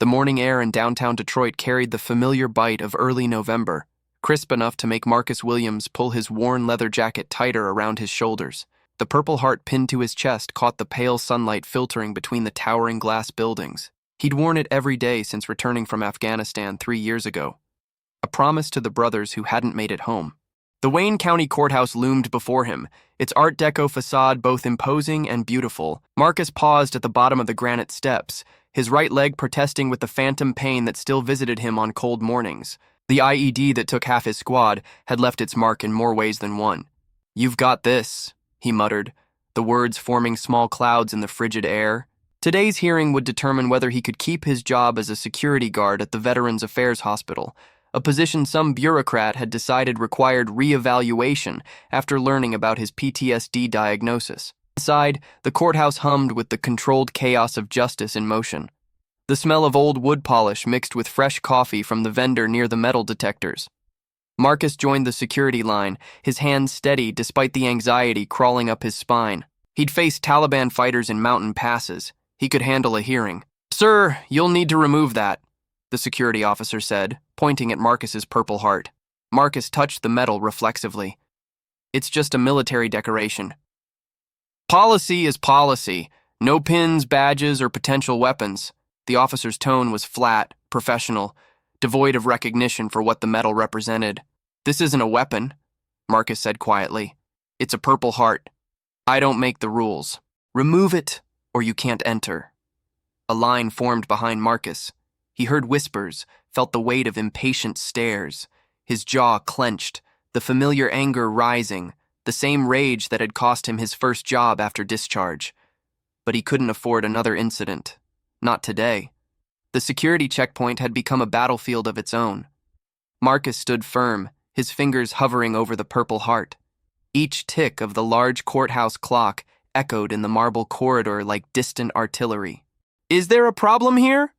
The morning air in downtown Detroit carried the familiar bite of early November, crisp enough to make Marcus Williams pull his worn leather jacket tighter around his shoulders. The Purple Heart pinned to his chest caught the pale sunlight filtering between the towering glass buildings. He'd worn it every day since returning from Afghanistan 3 years ago, a promise to the brothers who hadn't made it home. The Wayne County Courthouse loomed before him, its Art Deco facade both imposing and beautiful. Marcus paused at the bottom of the granite steps, his right leg protesting with the phantom pain that still visited him on cold mornings. The IED that took half his squad had left its mark in more ways than one. "You've got this," he muttered, the words forming small clouds in the frigid air. Today's hearing would determine whether he could keep his job as a security guard at the Veterans Affairs Hospital, a position some bureaucrat had decided required re-evaluation after learning about his PTSD diagnosis. Inside, the courthouse hummed with the controlled chaos of justice in motion. The smell of old wood polish mixed with fresh coffee from the vendor near the metal detectors. Marcus joined the security line, his hands steady despite the anxiety crawling up his spine. He'd faced Taliban fighters in mountain passes. He could handle a hearing. "Sir, you'll need to remove that," the security officer said, pointing at Marcus's Purple Heart. Marcus touched the metal reflexively. "It's just a military decoration." "Policy is policy. No pins, badges, or potential weapons." The officer's tone was flat, professional, devoid of recognition for what the metal represented. "This isn't a weapon," Marcus said quietly. "It's a Purple Heart. I don't make the rules. Remove it, or you can't enter." A line formed behind Marcus. He heard whispers, felt the weight of impatient stares. His jaw clenched, the familiar anger rising, the same rage that had cost him his first job after discharge. But he couldn't afford another incident. Not today. The security checkpoint had become a battlefield of its own. Marcus stood firm, his fingers hovering over the Purple Heart. Each tick of the large courthouse clock echoed in the marble corridor like distant artillery. "Is there a problem here?"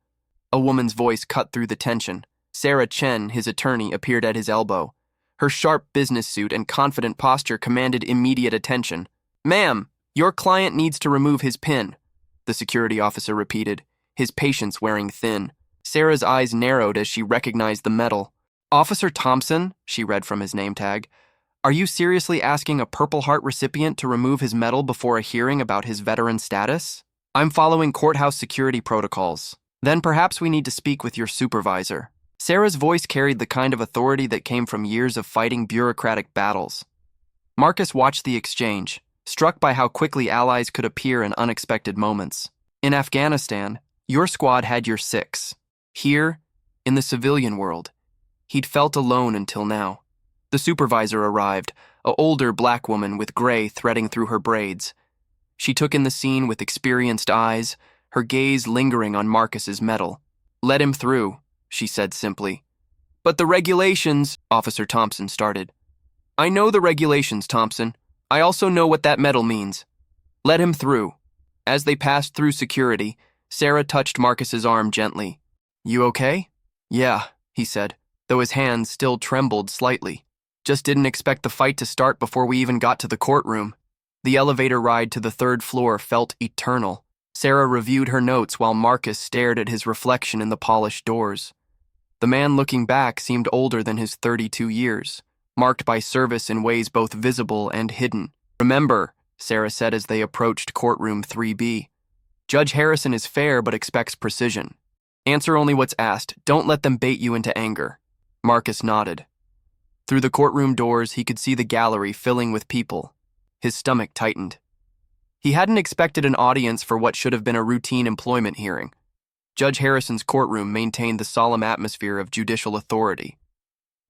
A woman's voice cut through the tension. Sarah Chen, his attorney, appeared at his elbow. Her sharp business suit and confident posture commanded immediate attention. "Ma'am, your client needs to remove his pin," the security officer repeated, his patience wearing thin. Sarah's eyes narrowed as she recognized the metal. "Officer Thompson," she read from his name tag, "are you seriously asking a Purple Heart recipient to remove his medal before a hearing about his veteran status? I'm following courthouse security protocols. Then perhaps we need to speak with your supervisor." Sarah's voice carried the kind of authority that came from years of fighting bureaucratic battles. Marcus watched the exchange, struck by how quickly allies could appear in unexpected moments. In Afghanistan, your squad had your six. Here, in the civilian world, he'd felt alone until now. The supervisor arrived, an older black woman with gray threading through her braids. She took in the scene with experienced eyes, her gaze lingering on Marcus's medal. "Let him through," she said simply. "But the regulations," Officer Thompson started. "I know the regulations, Thompson. I also know what that medal means. Let him through." As they passed through security, Sarah touched Marcus's arm gently. "You okay?" "Yeah," he said, though his hands still trembled slightly. "Just didn't expect the fight to start before we even got to the courtroom." The elevator ride to the third floor felt eternal. Sarah reviewed her notes while Marcus stared at his reflection in the polished doors. The man looking back seemed older than his 32 years, marked by service in ways both visible and hidden. "Remember," Sarah said as they approached courtroom 3B, "Judge Harrison is fair but expects precision. Answer only what's asked. Don't let them bait you into anger." Marcus nodded. Through the courtroom doors, he could see the gallery filling with people. His stomach tightened. He hadn't expected an audience for what should have been a routine employment hearing. Judge Harrison's courtroom maintained the solemn atmosphere of judicial authority.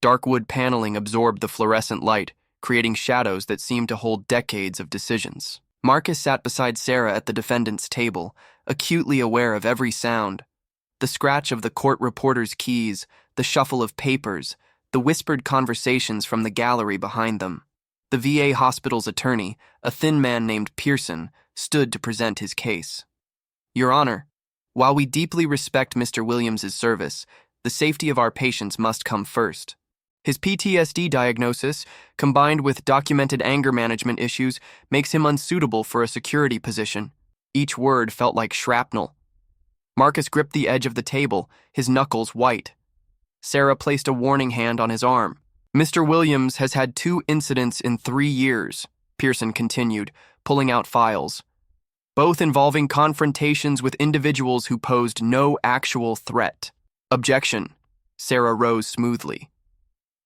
Dark wood paneling absorbed the fluorescent light, creating shadows that seemed to hold decades of decisions. Marcus sat beside Sarah at the defendant's table, acutely aware of every sound. The scratch of the court reporter's keys, the shuffle of papers, the whispered conversations from the gallery behind them. The VA hospital's attorney, a thin man named Pearson, stood to present his case. "Your Honor, while we deeply respect Mr. Williams's service, the safety of our patients must come first. His PTSD diagnosis, combined with documented anger management issues, makes him unsuitable for a security position." Each word felt like shrapnel. Marcus gripped the edge of the table, his knuckles white. Sarah placed a warning hand on his arm. Mr. Williams has had 2 incidents in 3 years, Pearson continued, pulling out files, both involving confrontations with individuals who posed no actual threat. Objection. Sarah rose smoothly.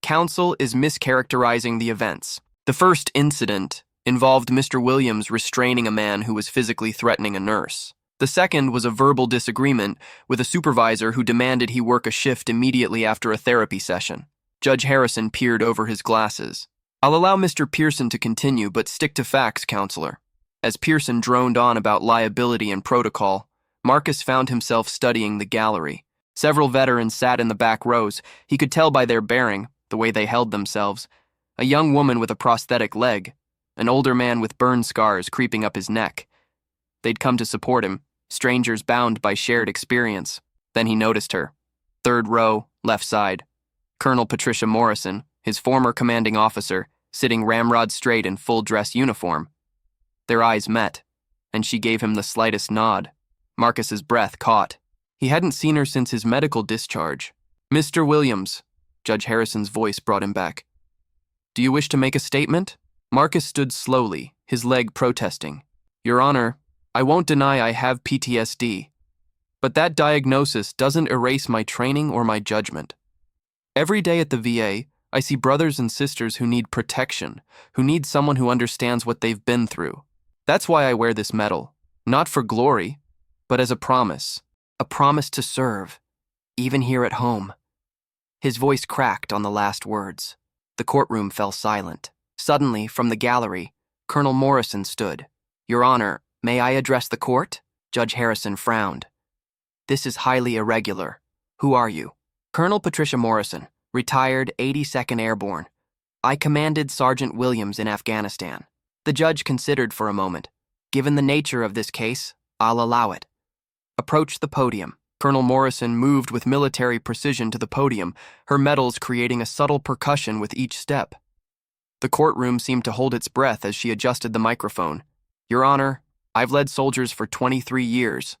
Counsel is mischaracterizing the events. The first incident involved Mr. Williams restraining a man who was physically threatening a nurse. The second was a verbal disagreement with a supervisor who demanded he work a shift immediately after a therapy session. Judge Harrison peered over his glasses. I'll allow Mr. Pearson to continue, but stick to facts, counselor. As Pearson droned on about liability and protocol, Marcus found himself studying the gallery. Several veterans sat in the back rows. He could tell by their bearing, the way they held themselves. A young woman with a prosthetic leg, an older man with burn scars creeping up his neck. They'd come to support him, strangers bound by shared experience. Then he noticed her. 3rd row, left side. Colonel Patricia Morrison, his former commanding officer, sitting ramrod straight in full-dress uniform. Their eyes met, and she gave him the slightest nod. Marcus's breath caught. He hadn't seen her since his medical discharge. Mr. Williams, Judge Harrison's voice brought him back. Do you wish to make a statement? Marcus stood slowly, his leg protesting. Your Honor, I won't deny I have PTSD, but that diagnosis doesn't erase my training or my judgment. Every day at the VA, I see brothers and sisters who need protection, who need someone who understands what they've been through. That's why I wear this medal, not for glory, but as a promise to serve, even here at home. His voice cracked on the last words. The courtroom fell silent. Suddenly, from the gallery, Colonel Morrison stood. Your Honor, may I address the court? Judge Harrison frowned. This is highly irregular. Who are you? Colonel Patricia Morrison, retired 82nd Airborne. I commanded Sergeant Williams in Afghanistan. The judge considered for a moment. Given the nature of this case, I'll allow it. Approach the podium. Colonel Morrison moved with military precision to the podium, her medals creating a subtle percussion with each step. The courtroom seemed to hold its breath as she adjusted the microphone. Your Honor, I've led soldiers for 23 years.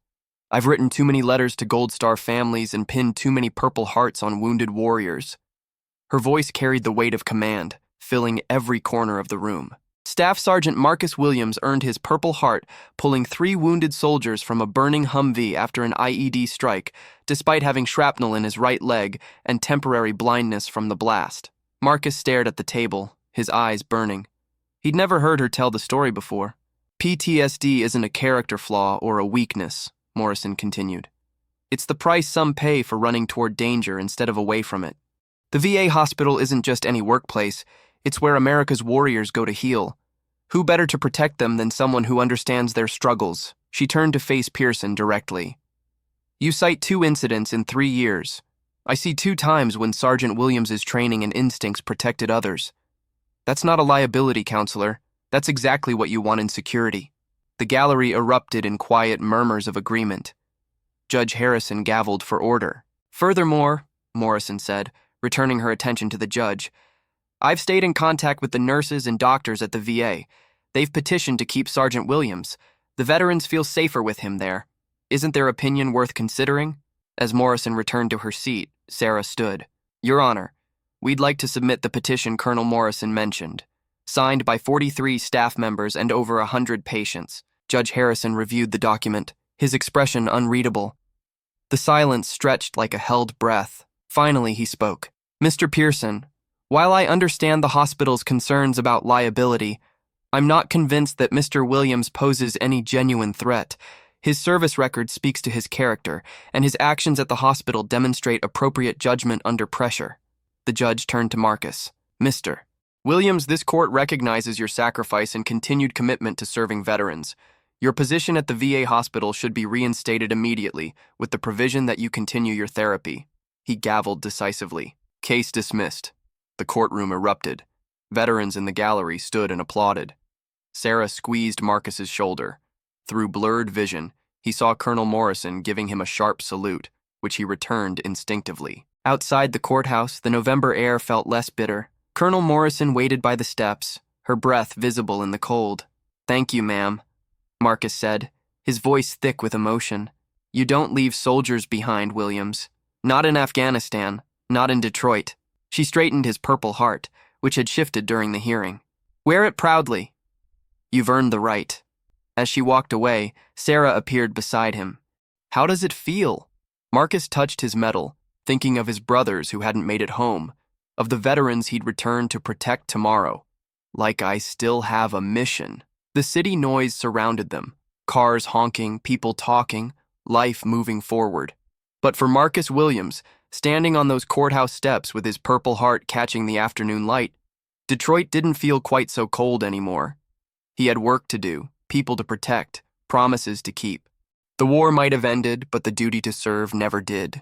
I've written too many letters to Gold Star families and pinned too many Purple Hearts on wounded warriors. Her voice carried the weight of command, filling every corner of the room. Staff Sergeant Marcus Williams earned his Purple Heart pulling 3 wounded soldiers from a burning Humvee after an IED strike, despite having shrapnel in his right leg and temporary blindness from the blast. Marcus stared at the table, his eyes burning. He'd never heard her tell the story before. PTSD isn't a character flaw or a weakness, Morrison continued. It's the price some pay for running toward danger instead of away from it. The VA hospital isn't just any workplace, it's where America's warriors go to heal. Who better to protect them than someone who understands their struggles? She turned to face Pearson directly. You cite 2 incidents in 3 years. I see 2 times when Sergeant Williams's training and instincts protected others. That's not a liability, counselor. That's exactly what you want in security. The gallery erupted in quiet murmurs of agreement. Judge Harrison gavelled for order. Furthermore, Morrison said, returning her attention to the judge, I've stayed in contact with the nurses and doctors at the VA. They've petitioned to keep Sergeant Williams. The veterans feel safer with him there. Isn't their opinion worth considering? As Morrison returned to her seat, Sarah stood. Your Honor, we'd like to submit the petition Colonel Morrison mentioned, signed by 43 staff members and over 100 patients. Judge Harrison reviewed the document, his expression unreadable. The silence stretched like a held breath. Finally, he spoke. Mr. Pearson, while I understand the hospital's concerns about liability, I'm not convinced that Mr. Williams poses any genuine threat. His service record speaks to his character, and his actions at the hospital demonstrate appropriate judgment under pressure. The judge turned to Marcus. Mr. Williams, this court recognizes your sacrifice and continued commitment to serving veterans. Your position at the VA hospital should be reinstated immediately, with the provision that you continue your therapy. He gavelled decisively. Case dismissed. The courtroom erupted. Veterans in the gallery stood and applauded. Sarah squeezed Marcus's shoulder. Through blurred vision, he saw Colonel Morrison giving him a sharp salute, which he returned instinctively. Outside the courthouse, the November air felt less bitter. Colonel Morrison waited by the steps, her breath visible in the cold. Thank you, ma'am, Marcus said, his voice thick with emotion. You don't leave soldiers behind, Williams. Not in Afghanistan, not in Detroit. She straightened his Purple Heart, which had shifted during the hearing. Wear it proudly. You've earned the right. As she walked away, Sarah appeared beside him. How does it feel? Marcus touched his medal, thinking of his brothers who hadn't made it home, of the veterans he'd returned to protect tomorrow. Like I still have a mission. The city noise surrounded them, cars honking, people talking, life moving forward. But for Marcus Williams, standing on those courthouse steps with his Purple Heart catching the afternoon light, Detroit didn't feel quite so cold anymore. He had work to do, people to protect, promises to keep. The war might have ended, but the duty to serve never did.